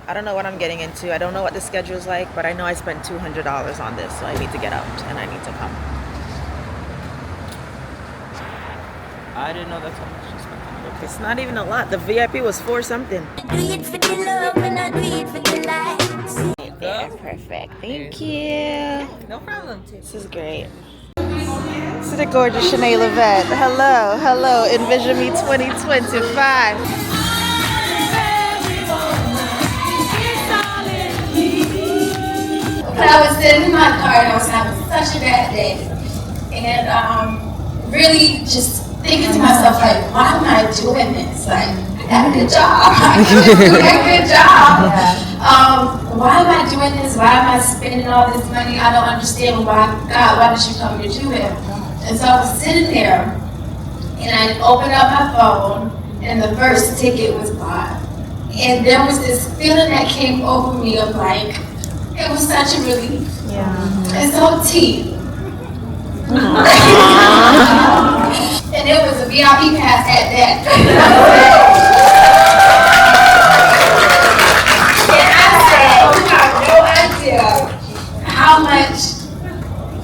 I don't know what I'm getting into. I don't know what the schedule is like, but I know I spent $200 on this, so I need to get out and I need to come. I didn't know that's how much you spent on it. It's not even a lot. The VIP was $4 something. Do it for the love and I do it for the likes. Yeah, perfect. Thank you. No problem. This is great. This is the gorgeous Reneé Levette. Hello. Envision Me 2025. I was sitting in my car and I was having such a bad day, and really just thinking to myself, like, why am I doing this? Like, I got a good job. I'm doing a good job. Why am I doing this? Why am I spending all this money? I don't understand. Why, God, why did you come here to do it? And so I was sitting there, and I opened up my phone, and the first ticket was bought. And there was this feeling that came over me of like, it was such a relief. Yeah. And so tea. And it was a VIP pass at that. And I said, you have no idea how much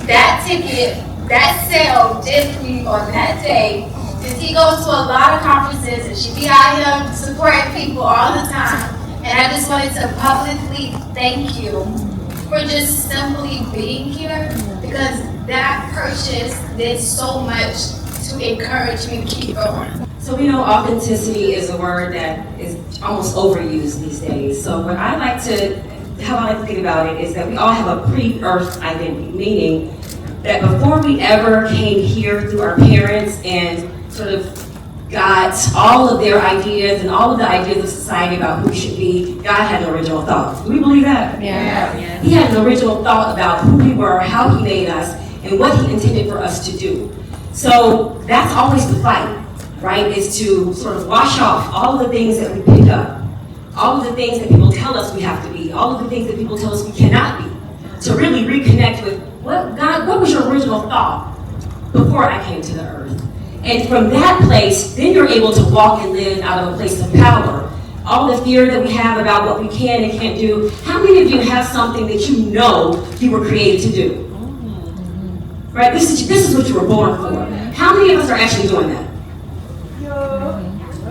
that ticket, that sale did for me on that day. Because he goes to a lot of conferences and she be out here supporting people all the time. And I just wanted to publicly thank you for just simply being here, because that purchase did so much to encourage me to keep going. So we know authenticity is a word that is almost overused these days. So what I like to, how I like to think about it is that we all have a pre-earth identity, meaning that before we ever came here through our parents and sort of got all of their ideas and all of the ideas of society about who we should be, God had an original thought. Do we believe that? Yeah. He had an original thought about who we were, how he made us, and what he intended for us to do. So that's always the fight, right? Is to sort of wash off all of the things that we pick up, all of the things that people tell us we have to be, all of the things that people tell us we cannot be, to really reconnect with God, what was your original thought before I came to the earth? And from that place, then you're able to walk and live out of a place of power. All the fear that we have about what we can and can't do, how many of you have something that you know you were created to do? Right, this is what you were born for. How many of us are actually doing that?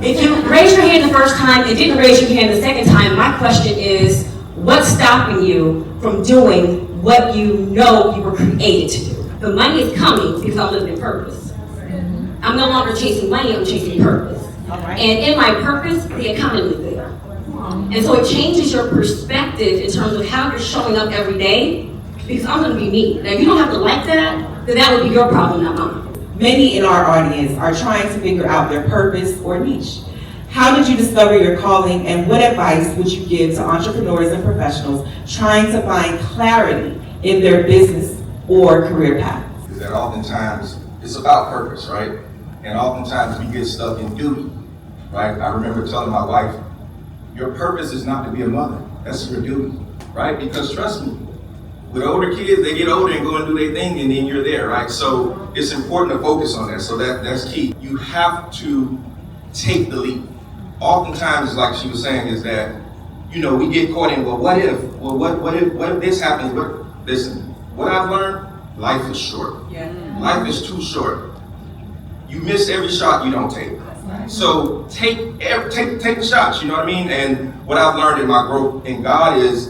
If you raised your hand the first time and didn't raise your hand the second time, my question is, what's stopping you from doing what you know you were created to do? The money is coming because I'm living in purpose. I'm no longer chasing money, I'm chasing purpose. And in my purpose, the economy is there. And so it changes your perspective in terms of how you're showing up every day, because I'm gonna be me. Now, if you don't have to like that, then that would be your problem, not mine. Many in our audience are trying to figure out their purpose or niche. How did you discover your calling, and what advice would you give to entrepreneurs and professionals trying to find clarity in their business or career path? Is that oftentimes it's about purpose, right? And oftentimes we get stuck in duty, right? I remember telling my wife, your purpose is not to be a mother, that's your duty, right? Because trust me, with older kids, they get older and go and do their thing, and then you're there, right? So it's important to focus on that, so that's key. You have to take the leap. Oftentimes, like she was saying, is that, we get caught in, well, what if? Well, what if this happens? Listen, what I've learned, life is short. Yeah. Life is too short. You miss every shot you don't take. So take the shots, you know what I mean? And what I've learned in my growth in God is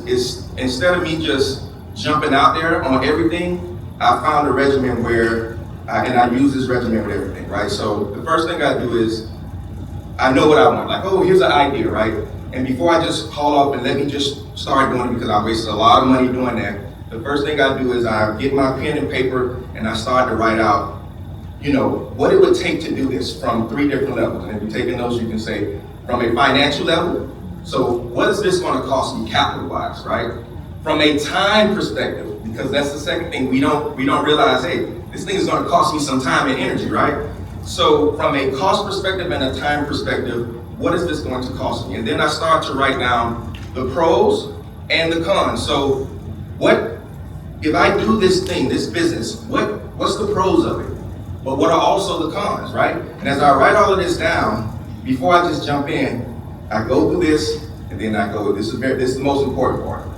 instead of me just jumping out there on everything, I found a regimen where, and I use this regimen with everything, right? So the first thing I do is, I know what I want. Like, oh, here's an idea, right? And before I just call up and let me just start doing it, because I wasted a lot of money doing that, the first thing I do is I get my pen and paper and I start to write out, what it would take to do this from 3 different levels. And if you're taking those, you can say from a financial level. So what is this going to cost me capital-wise, right? From a time perspective, because that's the second thing we don't realize, hey, this thing is going to cost me some time and energy, right? So from a cost perspective and a time perspective, what is this going to cost me? And then I start to write down the pros and the cons. So what, if I do this thing, this business, what's the pros of it? But what are also the cons, right? And as I write all of this down, before I just jump in, I go through this And then I go, this is the most important part.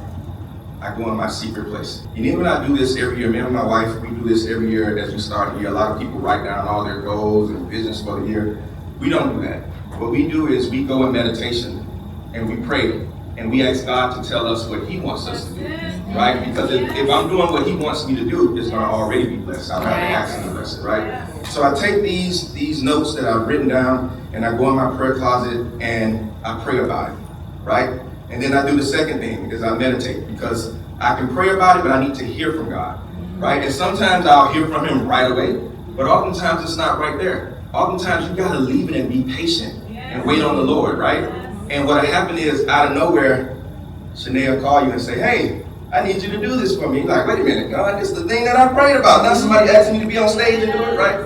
I go in my secret place. And even when I do this every year, me and my wife, we do this every year as we start the year. A lot of people write down all their goals and visions for the year. We don't do that. What we do is we go in meditation and we pray and we ask God to tell us what He wants us to do, right? Because if I'm doing what He wants me to do, it's gonna already be blessed. I'll have to ask Him to bless it, right? So I take these notes that I've written down and I go in my prayer closet and I pray about it, right? And then I do the second thing is I meditate, because I can pray about it, but I need to hear from God, right? And sometimes I'll hear from Him right away, but oftentimes it's not right there. Oftentimes you gotta leave it and be patient and wait on the Lord, right? And what happened is, out of nowhere, Shanae will call you and say, hey, I need you to do this for me. You're like, wait a minute, God, it's the thing that I prayed about. Now somebody asked me to be on stage and do it, right?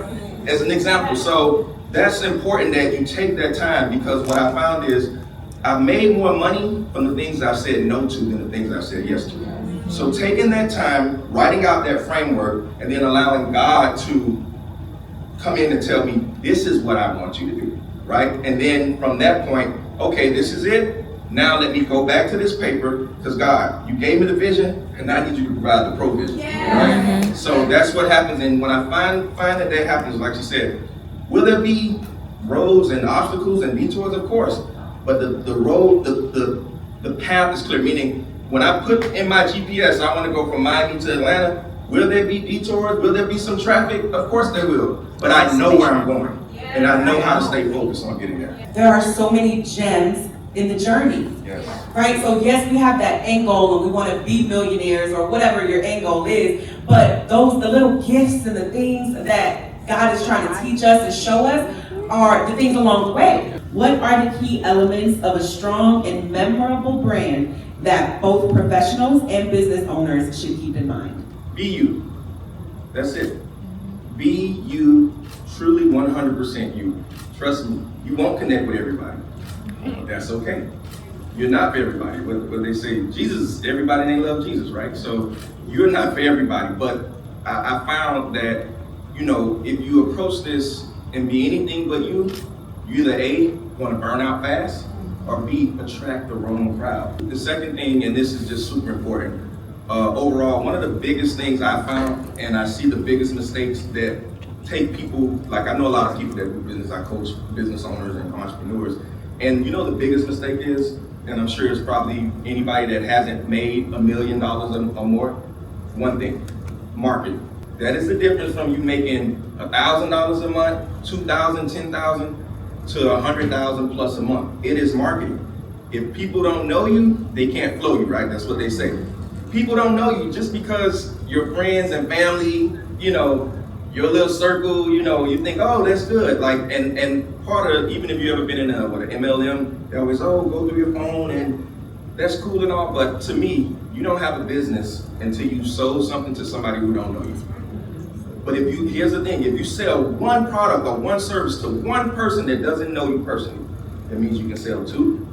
As an example. So that's important that you take that time, because what I found is I've made more money from the things I've said no to than the things I've said yes to. So taking that time, writing out that framework, and then allowing God to come in and tell me, this is what I want you to do, right? And then from that point, okay, this is it. Now let me go back to this paper, because God, you gave me the vision, and I need you to provide the provision, right? So that's what happens. And when I find that happens, like she said, will there be roads and obstacles and detours? Of course. But the road, the path is clear, meaning when I put in my GPS, I want to go from Miami to Atlanta, will there be detours? Will there be some traffic? Of course there will. But I know where I'm going, and I know how to stay focused on getting there. There are so many gems in the journey, Yes. right? So yes, we have that end goal and we want to be millionaires or whatever your end goal is, but the little gifts and the things that God is trying to teach us and show us are the things along the way. What are the key elements of a strong and memorable brand that both professionals and business owners should keep in mind? Be you. That's it. Be you, truly 100% you. Trust me, you won't connect with everybody. That's okay. You're not for everybody. What they say, Jesus, everybody they love Jesus, right? So you're not for everybody, but I found that, if you approach this and be anything but you, you're either A, going to burn out fast, or B, attract the wrong crowd. The second thing, and this is just super important, overall, one of the biggest things I found, and I see the biggest mistakes that take people, like I know a lot of people that do business, I coach business owners and entrepreneurs, and the biggest mistake is, and I'm sure it's probably anybody that hasn't made $1 million or more, one thing, marketing. That is the difference from you making $1,000 a month, $2,000, $10,000, to $100,000 plus a month. It is marketing. If people don't know you, they can't flow you, right? That's what they say. People don't know you just because your friends and family, your little circle, you think, oh, that's good. Like, and part of, even if you ever been in an MLM, they always, oh, go through your phone, and that's cool and all, but to me, you don't have a business until you sold something to somebody who don't know you. But here's the thing, if you sell one product or one service to one person that doesn't know you personally, that means you can sell 2,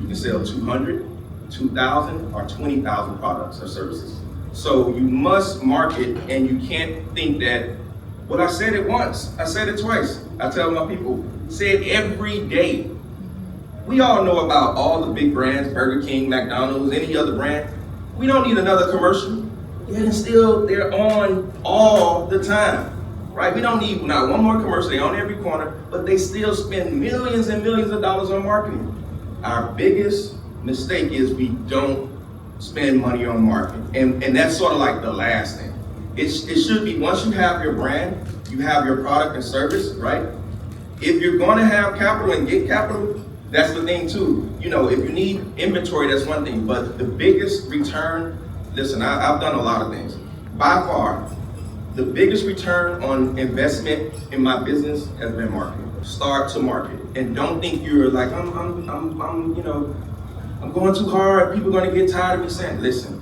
you can sell 200, 2,000, or 20,000 products or services. So you must market, and you can't think that, well, I said it once, I said it twice. I tell my people, say it every day. We all know about all the big brands, Burger King, McDonald's, any other brand. We don't need another commercial. They're on all the time, right? We don't need not one more commercial. They're on every corner, but they still spend millions and millions of dollars on marketing. Our biggest mistake is we don't spend money on marketing. And that's sort of like the last thing. It should be, once you have your brand, you have your product and service, right? If you're going to have capital and get capital, that's the thing too. If you need inventory, that's one thing. But the biggest return, listen, I've done a lot of things. By far, the biggest return on investment in my business has been marketing. Start to market, and don't think you're like I'm going too hard. People are going to get tired of me saying. Listen,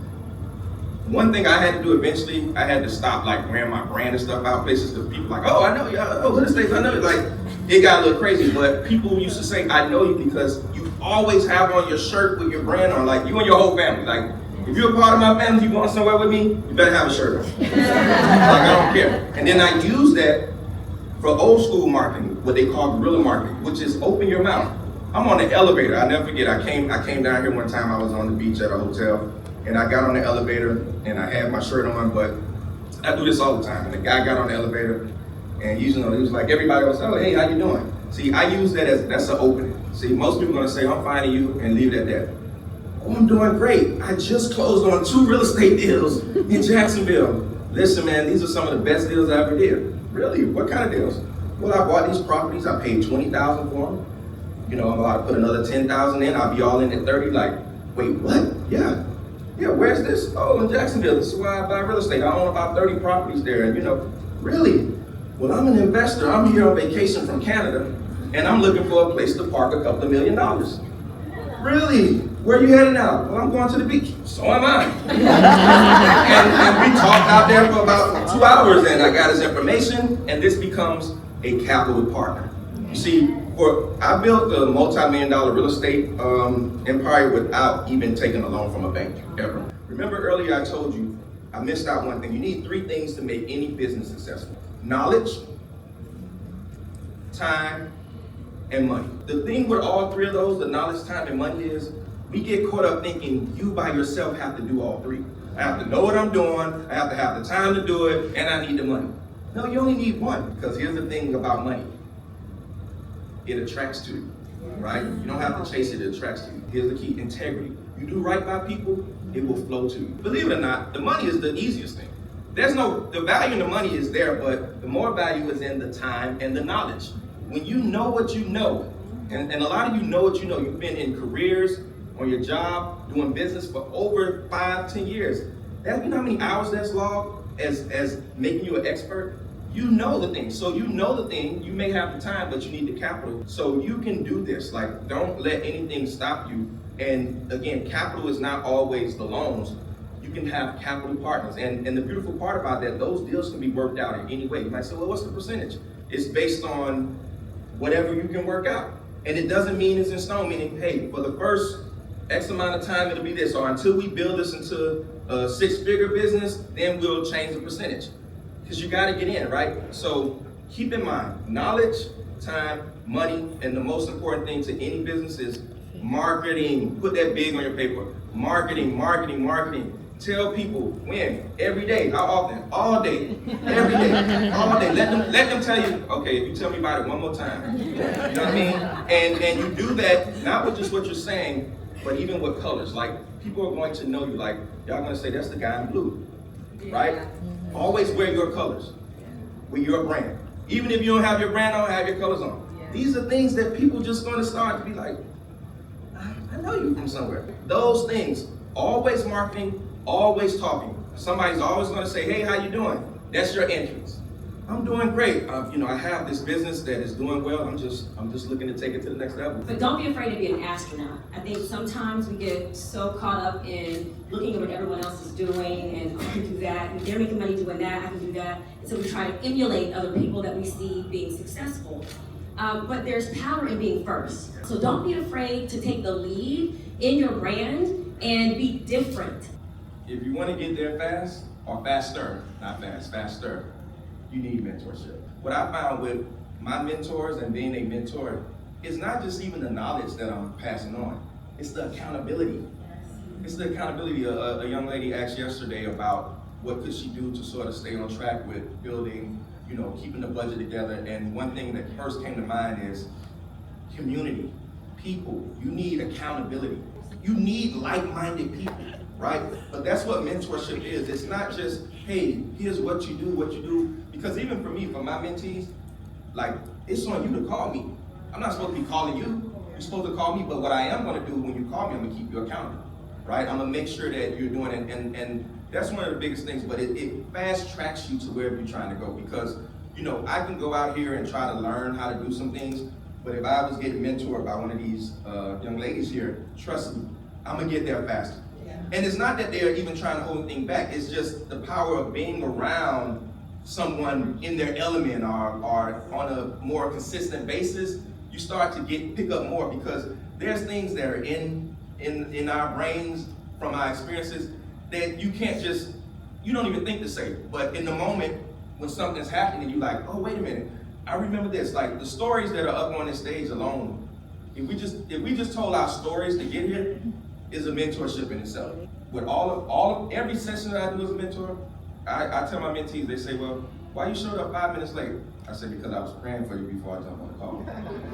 one thing I had to do eventually, I had to stop like wearing my brand and stuff out places because people like, oh, I know you. Oh, this thing, I know you. Like, it got a little crazy, but people used to say, I know you because you always have on your shirt with your brand on, like you and your whole family. Like, if you're a part of my family, you going somewhere with me, you better have a shirt on. Like, I don't care. And then I use that for old school marketing, what they call guerrilla marketing, which is open your mouth. I'm on the elevator. I never forget. I came down here one time. I was on the beach at a hotel, and I got on the elevator, and I had my shirt on, but I do this all the time. And the guy got on the elevator, and he was like, everybody was, oh, hey, how you doing? See, I use that as, that's an opening. See, most people are gonna say, I'm finding you, and leave it at that. Oh, I'm doing great. I just closed on 2 real estate deals in Jacksonville. Listen, man, these are some of the best deals I ever did. Really? What kind of deals? Well, I bought these properties. I paid $20,000 for them. You know, I'm about to put another $10,000 in. I'll be all in at 30. Like, wait, what? Yeah, where's this? Oh, in Jacksonville. This is why I buy real estate. I own about 30 properties there. And, you know, really? Well, I'm an investor. I'm here on vacation from Canada, and I'm looking for a place to park a couple of $1 million. Really? Where are you heading out? Well, I'm going to the beach. So am I. and we talked out there for about 2 hours, and I got his information, and this becomes a capital partner. You see, I built a multi-million-dollar real estate empire without even taking a loan from a bank, ever. Remember earlier I told you, I missed out one thing. You need 3 things to make any business successful: knowledge, time, and money. The thing with all 3 of those, the knowledge, time, and money, is we get caught up thinking you by yourself have to do all 3. I have to know what I'm doing, I have to have the time to do it, and I need the money. No, you only need one, because here's the thing about money. It attracts to you, right? You don't have to chase it, it attracts to you. Here's the key: integrity. You do right by people, it will flow to you. Believe it or not, the money is the easiest thing. The value in the money is there, but the more value is in the time and the knowledge. When you know what you know, and a lot of you know what you know, you've been in careers, on your job, doing business for over 5-10 years. You know how many hours that's logged as making you an expert? You know the thing. So you know the thing, you may have the time, but you need the capital. So you can do this. Like, don't let anything stop you. And again, capital is not always the loans. You can have capital partners. And the beautiful part about that, those deals can be worked out in any way. You might say, well, what's the percentage? It's based on whatever you can work out. And it doesn't mean it's in stone, meaning, hey, for the first X amount of time, it'll be this, or until we build this into a 6-figure business, then we'll change the percentage. Because you gotta get in, right? So keep in mind, knowledge, time, money, and the most important thing to any business is marketing. Put that big on your paper. Marketing, marketing, marketing. Tell people when, every day, how often, all day, every day, all day. Let them tell you, okay, if you tell me about it one more time. You know what I mean? And you do that, not with just what you're saying, but even with colors. Like, people are going to know you. Like, y'all gonna say, that's the guy in blue, right? Always wear your colors. Wear your brand. Even if you don't have your brand on, have your colors on. These are things that people just gonna start to be like, I know you from somewhere. Those things, always marketing, always talking. Somebody's always gonna say, hey, how you doing? That's your entrance. I'm doing great. I have this business that is doing well. I'm just looking to take it to the next level. But don't be afraid to be an astronaut. I think sometimes we get so caught up in looking at what everyone else is doing, and I can do that, and they're making money doing that, I can do that. And so we try to emulate other people that we see being successful. But there's power in being first. So don't be afraid to take the lead in your brand and be different. If you want to get there fast, or faster, not fast, faster, you need mentorship. What I found with my mentors and being a mentor is not just even the knowledge that I'm passing on, it's the accountability. It's the accountability. A young lady asked yesterday about what could she do to sort of stay on track with building, keeping the budget together. And one thing that first came to mind is community, people. You need accountability. You need like-minded people, right? But that's what mentorship is. It's not just, hey, here's what you do. Because even for me, for my mentees, like, it's on you to call me. I'm not supposed to be calling you. You're supposed to call me, but what I am gonna do when you call me, I'm gonna keep you accountable, right? I'm gonna make sure that you're doing it, and that's one of the biggest things, but it fast tracks you to wherever you're trying to go, because, I can go out here and try to learn how to do some things, but if I was getting mentored by one of these young ladies here, trust me, I'm gonna get there faster. Yeah. And it's not that they're even trying to hold anything back, it's just the power of being around someone in their element or on a more consistent basis. You start to pick up more, because there's things that are in our brains from our experiences that you don't even think to say. But in the moment when something's happening, you're like, oh, wait a minute, I remember this. Like, the stories that are up on this stage alone, if we just told our stories to get here, is a mentorship in itself. With every session that I do as a mentor, I tell my mentees, they say, well, why you showed up 5 minutes late? I said, because I was praying for you before I jumped on the call.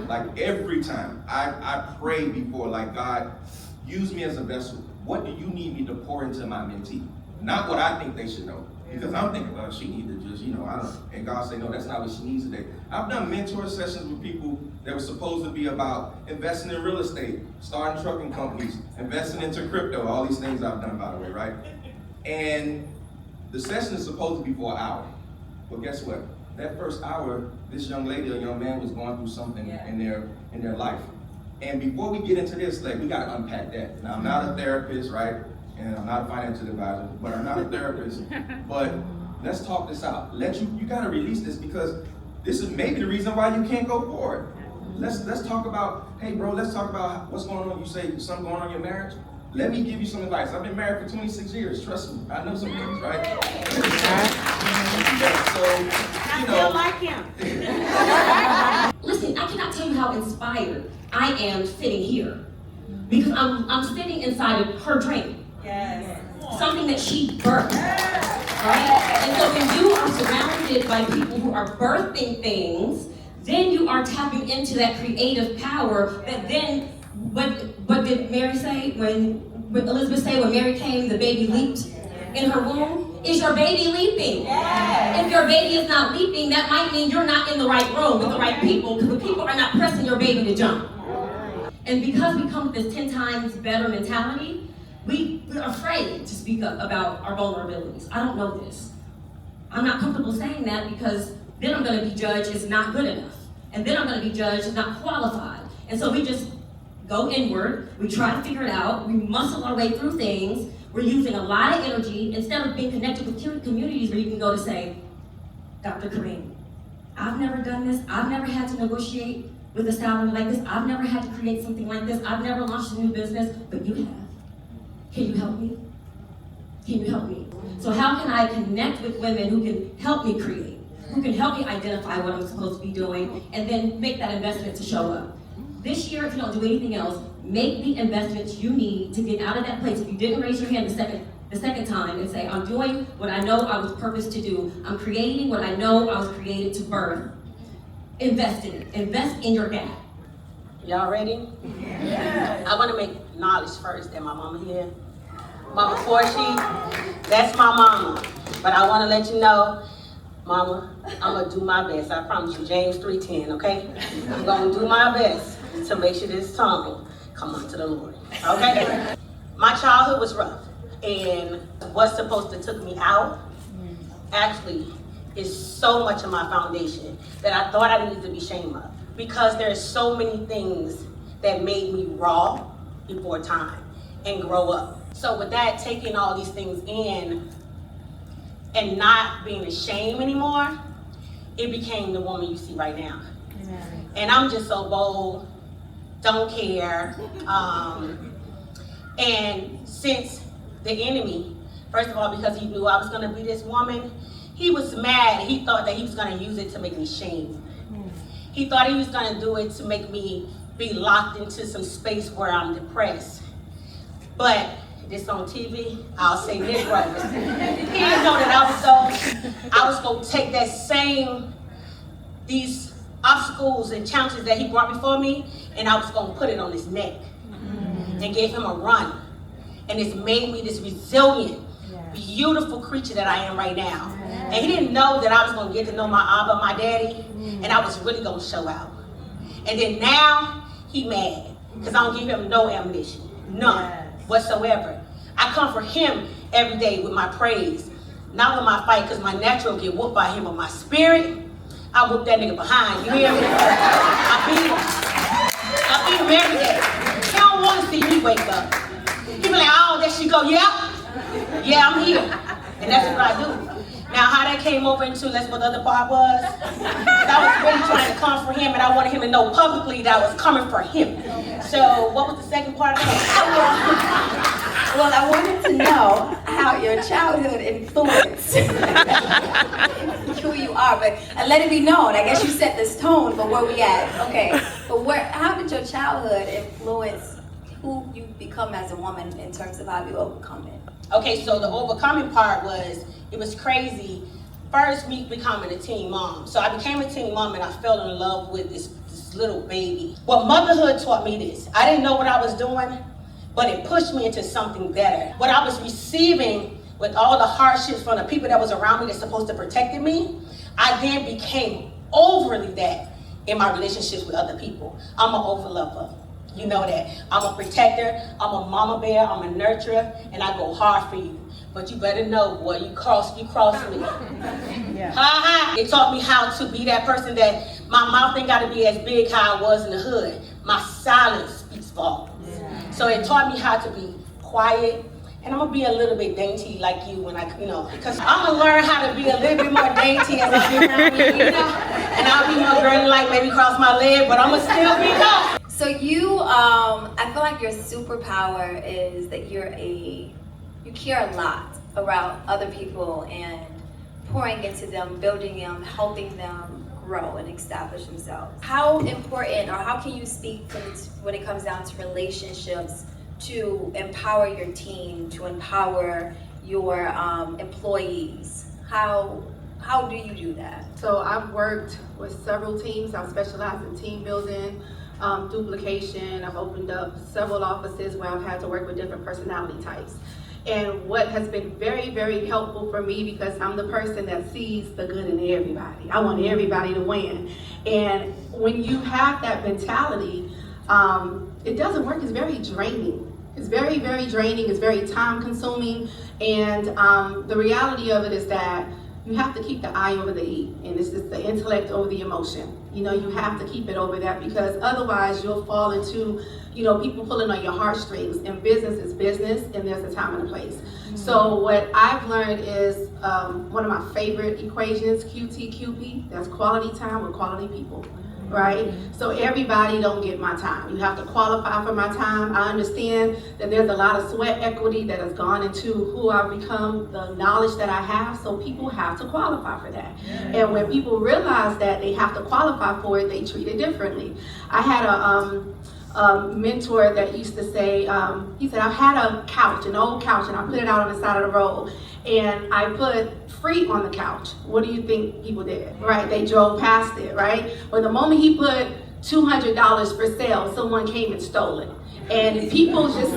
Like every time, I pray before, like, God, use me as a vessel. What do you need me to pour into my mentee? Not what I think they should know. Because I'm thinking, well, she needs to just, I don't know. And God say, no, that's not what she needs today. I've done mentor sessions with people that were supposed to be about investing in real estate, starting trucking companies, investing into crypto, all these things I've done, by the way, right? And the session is supposed to be for an hour. But guess what? That first hour, this young lady or young man was going through something in their life. And before we get into this, like, we got to unpack that. Now, I'm not a therapist, right? And I'm not a financial advisor, but I'm not a therapist. But let's talk this out. You got to release this, because this is maybe the reason why you can't go forward. Let's talk about, hey bro, let's talk about what's going on. You say something going on in your marriage? Let me give you some advice. I've been married for 26 years, trust me. I know some things, right? So, I feel like him. Listen, I cannot tell you how inspired I am sitting here. Because I'm sitting inside of her dream. Yes. Something that she birthed. Right? And so when you are surrounded by people who are birthing things, then you are tapping into that creative power that then, what did Mary say? When Elizabeth say when Mary came, the baby leaped in her womb? Is your baby leaping? Yes. If your baby is not leaping, that might mean you're not in the right room with the right people, because the people are not pressing your baby to jump. And because we come with this 10 times better mentality, we're afraid to speak up about our vulnerabilities. I don't know this. I'm not comfortable saying that, because then I'm going to be judged as not good enough. And then I'm going to be judged as not qualified. And so we just go inward. We try to figure it out. We muscle our way through things. We're using a lot of energy instead of being connected with communities where you can go to say, Dr. Kareem, I've never done this. I've never had to negotiate with a salary like this. I've never had to create something like this. I've never launched a new business, but you have. Can you help me? Can you help me? So how can I connect with women who can help me create, who can help me identify what I'm supposed to be doing, and then make that investment to show up? This year, if you don't do anything else, make the investments you need to get out of that place. If you didn't raise your hand the second time and say, I'm doing what I know I was purposed to do. I'm creating what I know I was created to birth. Invest in it. Invest in your gap. Y'all ready? Yeah. I want to make knowledge first that my mama here. Mama Portia, that's my mama. But I want to let you know, Mama, I'm going to do my best. I promise you, James 3:10, okay? I'm going to do my best to make sure this tongue come unto the Lord, okay? My childhood was rough, and what's supposed to took me out actually is so much of my foundation that I thought I needed to be ashamed of, because there's so many things that made me raw before time and grow up. So with that, taking all these things in and not being ashamed anymore, it became the woman you see right now. Amen. And I'm just so bold, don't care. And since the enemy, first of all, because he knew I was gonna be this woman, he was mad. He thought that he was gonna use it to make me shame. He thought he was gonna do it to make me be locked into some space where I'm depressed. But this on TV, I'll say this right. He didn't know that I was gonna take that these obstacles and challenges that he brought before me, and I was gonna put it on his neck and gave him a run. And it's made me this resilient, beautiful creature that I am right now. And he didn't know that I was gonna get to know my Abba, my daddy, and I was really gonna show out. And then now, he mad, because I don't give him no ammunition, none whatsoever. I comfort him every day with my praise, not with my fight, because my natural get whooped by him, but my spirit, I whoop that nigga behind, you hear me? I beat him every day. He don't want to see me wake up. He be like, oh, there she go, yeah, I'm here. And that's what I do. Now, how that came over into, that's what the other part was. I was really trying to comfort him, and I wanted him to know publicly that I was coming for him. So, what was the second part of that? Well, I wanted to know how your childhood influenced who you are, but let it be known. I guess you set this tone for where we at. Okay, but how did your childhood influence who you become as a woman in terms of how you overcome it? Okay, so the overcoming part it was crazy. First, me becoming a teen mom. So I became a teen mom and I fell in love with this little baby. Well, motherhood taught me this. I didn't know what I was doing, but it pushed me into something better. What I was receiving with all the hardships from the people that was around me that's supposed to protect me, I then became overly that in my relationships with other people. I'm an overlover. You know that. I'm a protector, I'm a mama bear, I'm a nurturer, and I go hard for you. But you better know, boy, you cross me. Yeah. Ha ha. It taught me how to be that person that my mouth ain't gotta be as big how I was in the hood. My silence speaks volumes. Yeah. So it taught me how to be quiet, and I'm gonna be a little bit dainty like you when because I'm gonna learn how to be a little bit more dainty as I get around you, and I'll be more girly like maybe cross my leg, but I'm gonna still be up. So you, I feel like your superpower is that you care a lot about other people and pouring into them, building them, helping them grow and establish themselves. How important, or how can you speak when it comes down to relationships to empower your team, to empower your employees? How do you do that? So I've worked with several teams. I've specialized in team building, duplication. I've opened up several offices where I've had to work with different personality types. And what has been very, very helpful for me, because I'm the person that sees the good in everybody. I want everybody to win. And when you have that mentality, it doesn't work. It's very draining. It's very, very draining. It's very time consuming. And the reality of it is that you have to keep the I over the E, and it's just the intellect over the emotion. You have to keep it over that, because otherwise you'll fall into, people pulling on your heartstrings, and business is business, and there's a time and a place. Mm-hmm. So what I've learned is one of my favorite equations, QTQP, that's quality time with quality people. Right? So everybody don't get my time. You have to qualify for my time. I understand that there's a lot of sweat equity that has gone into who I've become, the knowledge that I have, so people have to qualify for that. Yeah. And when people realize that they have to qualify for it, they treat it differently. I had a mentor that used to say, he said, I've had a couch, an old couch, and I put it out on the side of the road, and I put free on the couch. What do you think people did? Right? They drove past it, right? But the moment he put $200 for sale, someone came and stole it. And people just,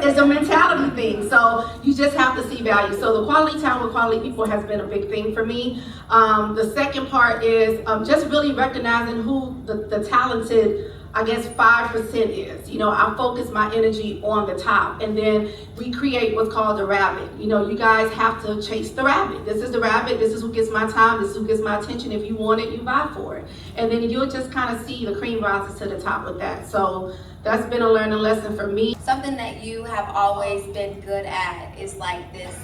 it's a mentality thing. So you just have to see value. So the quality time with quality people has been a big thing for me. The second part is just really recognizing who the talented, 5% is. I focus my energy on the top, and then we create what's called the rabbit. You guys have to chase the rabbit. This is the rabbit. This is who gets my time. This is who gets my attention. If you want it, you buy for it. And then you'll just kind of see the cream rises to the top with that. So that's been a learning lesson for me. Something that you have always been good at is like this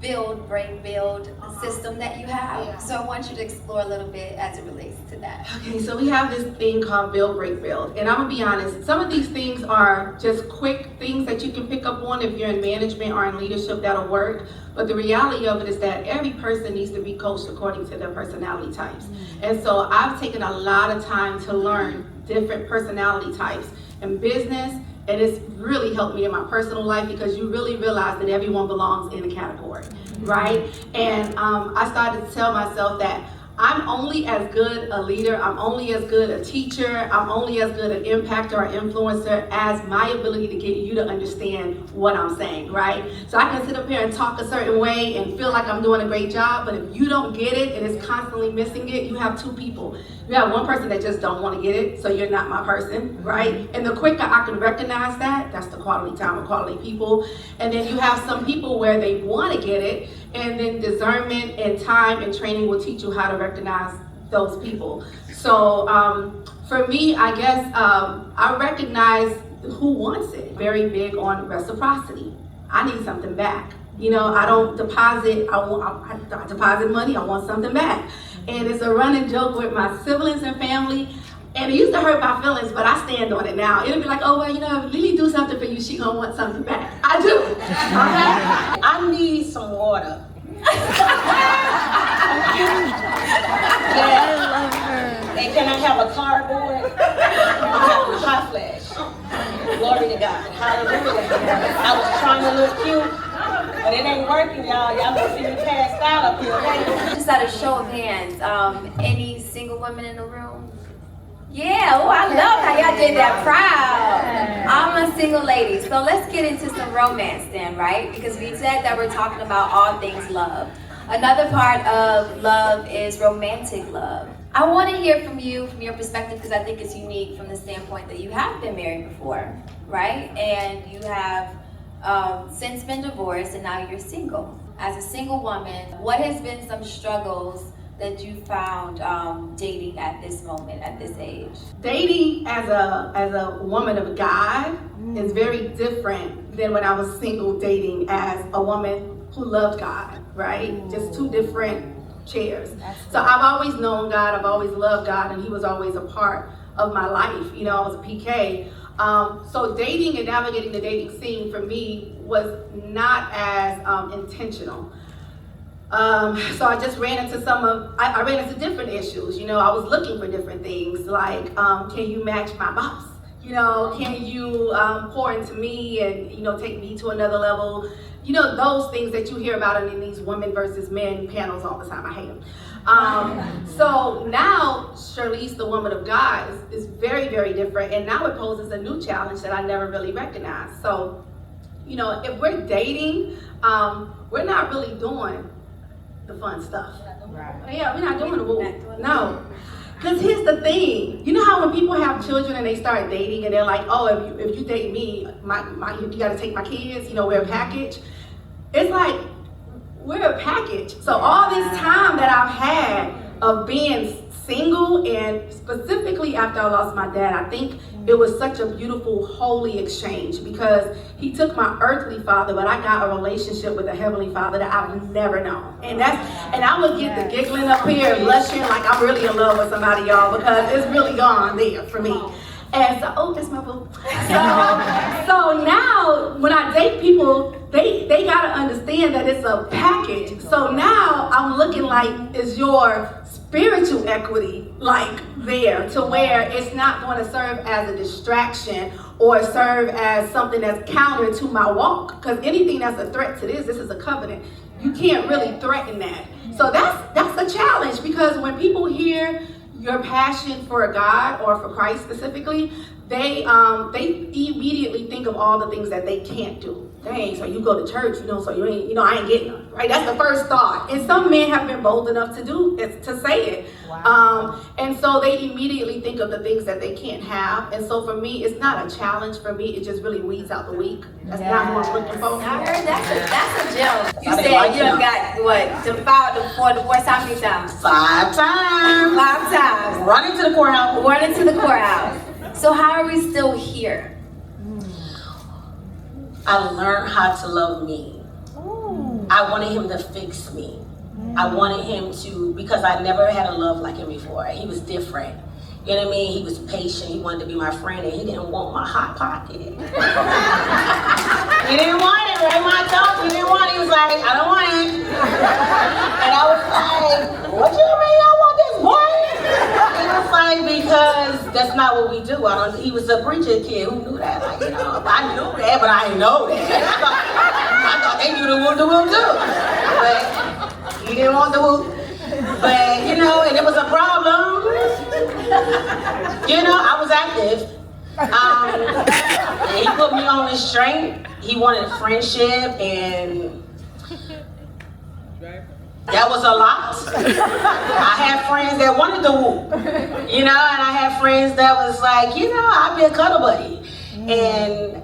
build, break, build system that you have. Yeah. So I want you to explore a little bit as it relates to that. Okay, so we have this thing called build, break, build. And I'm gonna be honest, some of these things are just quick things that you can pick up on if you're in management or in leadership, that'll work. But the reality of it is that every person needs to be coached according to their personality types. Mm-hmm. And so I've taken a lot of time to learn different personality types in business. And it's really helped me in my personal life, because you really realize that everyone belongs in a category, right? And I started to tell myself that I'm only as good a leader, I'm only as good a teacher, I'm only as good an impactor or influencer as my ability to get you to understand what I'm saying, right? So I can sit up here and talk a certain way and feel like I'm doing a great job, but if you don't get it and it's constantly missing it, you have two people. You have one person that just don't want to get it, so you're not my person, right? And the quicker I can recognize that, that's the quality time with quality people. And then you have some people where they want to get it, and then discernment and time and training will teach you how to recognize those people. So for me, I recognize who wants it. Very big on reciprocity. I need something back. I don't deposit, I deposit money, I want something back. And it's a running joke with my siblings and family. And it used to hurt my feelings, but I stand on it now. It'll be like, oh, well, you know, if Lily do something for you, she gonna want something back. I do, okay? I need some water. And can I have a cardboard? I'm having a hot flash. Glory to God. Hallelujah. I was trying to look cute, but it ain't working, y'all. Y'all gonna see me passed out up here, okay? Just out of show of hands, any single women in the room? Yeah, oh, I love how y'all did that. Proud. I'm a single lady. So let's get into some romance then, right? Because we said that we're talking about all things love. Another part of love is romantic love. I want to hear from you, from your perspective, because I think it's unique from the standpoint that you have been married before, right? And you have since been divorced and now you're single. As a single woman, what has been some struggles that you found dating at this moment, at this age? Dating as a woman of God is very different than when I was single dating as a woman who loved God, right? Just two different chairs. So I've always known God, I've always loved God, and he was always a part of my life. You know, I was a PK. So dating and navigating the dating scene for me was not as intentional. So I just ran into I ran into different issues. You know, I was looking for different things like, can you match my boss? You know, can you pour into me and, you know, take me to another level? You know, those things that you hear about in these women versus men panels all the time. I hate them. So now Shirley's the woman of God is very, very different. And now it poses a new challenge that I never really recognized. So, you know, if we're dating, we're not really doing the fun stuff. Right. Yeah, we're not doing the woo. No. Because here's the thing. You know how when people have children and they start dating and they're like, oh, if you date me, you got to take my kids, you know, we're a package. It's like, we're a package. So all this time that I've had of being single, and specifically after I lost my dad, I think it was such a beautiful, holy exchange, because he took my earthly father, but I got a relationship with a heavenly father that I've never known. And I would get the giggling up here and blushing like I'm really in love with somebody, y'all, because it's really gone there for me. And so, oh, that's my boo. So now when I date people, they gotta understand that it's a package. So now I'm looking like, is your spiritual equity like there, to where it's not going to serve as a distraction or serve as something that's counter to my walk? Because anything that's a threat to this is a covenant. You can't really threaten that. So that's a challenge, because when people hear your passion for God or for Christ specifically, they immediately think of all the things that they can't do. Dang, so you go to church, you know, so you ain't, you know, I ain't getting none, right? That's the first thought. And some men have been bold enough to say it. Wow. And so they immediately think of the things that they can't have. And so for me, it's not a challenge for me. It just really weeds out the weak. That's not what I'm looking for. I heard that's a gem. You said you done got, what, to file for divorce how many times? 5 times. 5 times. Running to the courthouse. Running to the courthouse. So how are we still here? I learned how to love me. Ooh. I wanted him to fix me. I wanted him to, because I never had a love like him before. He was different. You know what I mean? He was patient. He wanted to be my friend, and he didn't want my hot pocket. He didn't want it, right? My dog, he didn't want it. He was like, I don't want it. And I was like, what you mean you don't want this, boy? He was like, because that's not what we do. He was a preacher kid. Who knew that? Like, you know, I knew that, but I didn't know that. I thought they knew the woo too. But he didn't want the woo. But, you know, and it was a problem. You know, I was active. And he put me on his strength. He wanted friendship, and that was a lot. I had friends that wanted to woo, you know, and I had friends that was like, you know, I'd be a cuddle buddy. And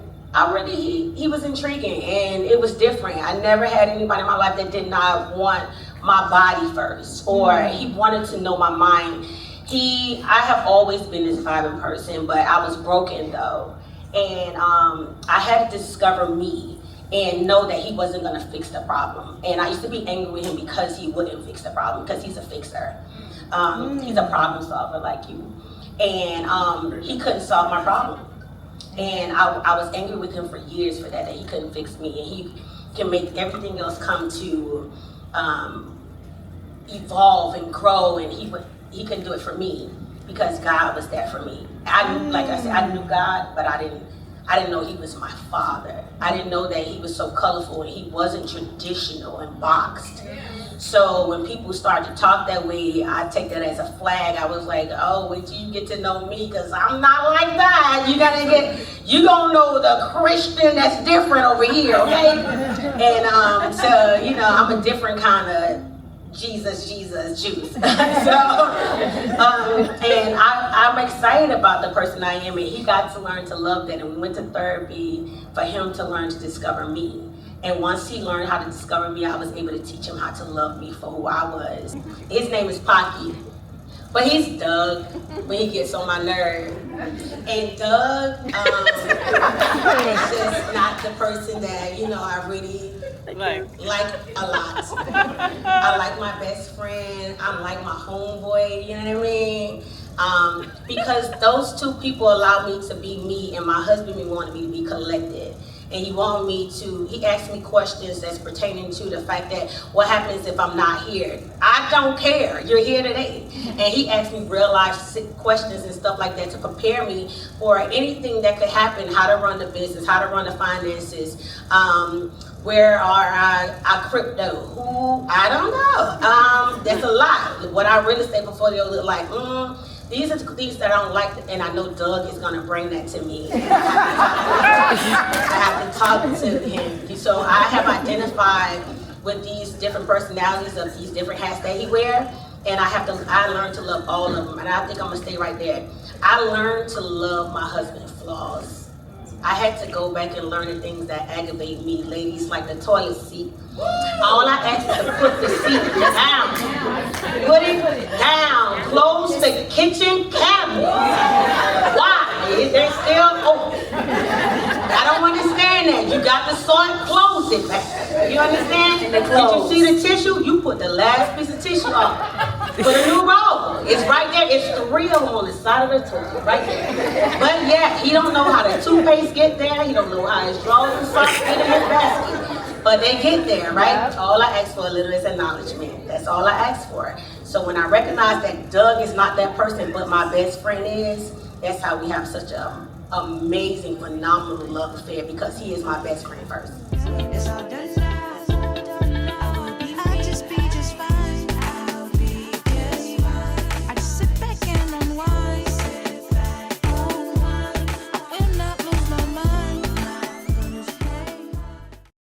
he was intriguing, and it was different. I never had anybody in my life that did not want my body first, or he wanted to know my mind. I have always been this vibing person, but I was broken though. And I had to discover me and know that he wasn't gonna fix the problem. And I used to be angry with him because he wouldn't fix the problem, because he's a fixer. He's a problem solver like you. And he couldn't solve my problem. And I was angry with him for years for that he couldn't fix me. And he can make everything else come to evolve and grow, and he couldn't do it for me because God was there for me. I knew, like I said, I knew God, but I didn't know he was my father. I didn't know that he was so colorful and he wasn't traditional and boxed. So when people start to talk that way, I take that as a flag. I was like, oh, wait till you get to know me, because I'm not like that. You gonna know the Christian that's different over here, okay? And so, you know, I'm a different kind of Jesus juice. So, and I'm excited about the person I am, and he got to learn to love that. And we went to therapy for him to learn to discover me. And once he learned how to discover me, I was able to teach him how to love me for who I was. His name is Pocky, but he's Doug when he gets on my nerve. And Doug is just not the person that, you know, I really like a lot. I like my best friend. I'm like my homeboy, you know what I mean? Because those two people allow me to be me, and my husband wanted me to be collected. And he asked me questions that's pertaining to the fact that what happens if I'm not here? I don't care, you're here today. And he asked me real life questions and stuff like that to prepare me for anything that could happen, how to run the business, how to run the finances, where are our crypto, who, I don't know. There's a lot. What our real estate portfolio look like, these are things that I don't like, and I know Doug is gonna bring that to me. I have to talk to him. So I have identified with these different personalities of these different hats that he wear, and I learned to love all of them, and I think I'm gonna stay right there. I learned to love my husband's flaws. I had to go back and learn the things that aggravate me, ladies, like the toilet seat. All I asked is to put the seat down. Put it down. Close the kitchen cabinet. Why? They're still open. I don't understand that. You got the salt, close it back. You understand? Did you see the tissue? You put the last piece of tissue on. Put a new roll. It's right there. It's 3 of them on the side of the toilet, right there. But yeah, he don't know how the toothpaste get there. He don't know how his drawers and socks get in his basket. But they get there, right? All I ask for a little is acknowledgement. That's all I ask for. So when I recognize that Doug is not that person, but my best friend is, that's how we have such a amazing, phenomenal love affair, because he is my best friend first.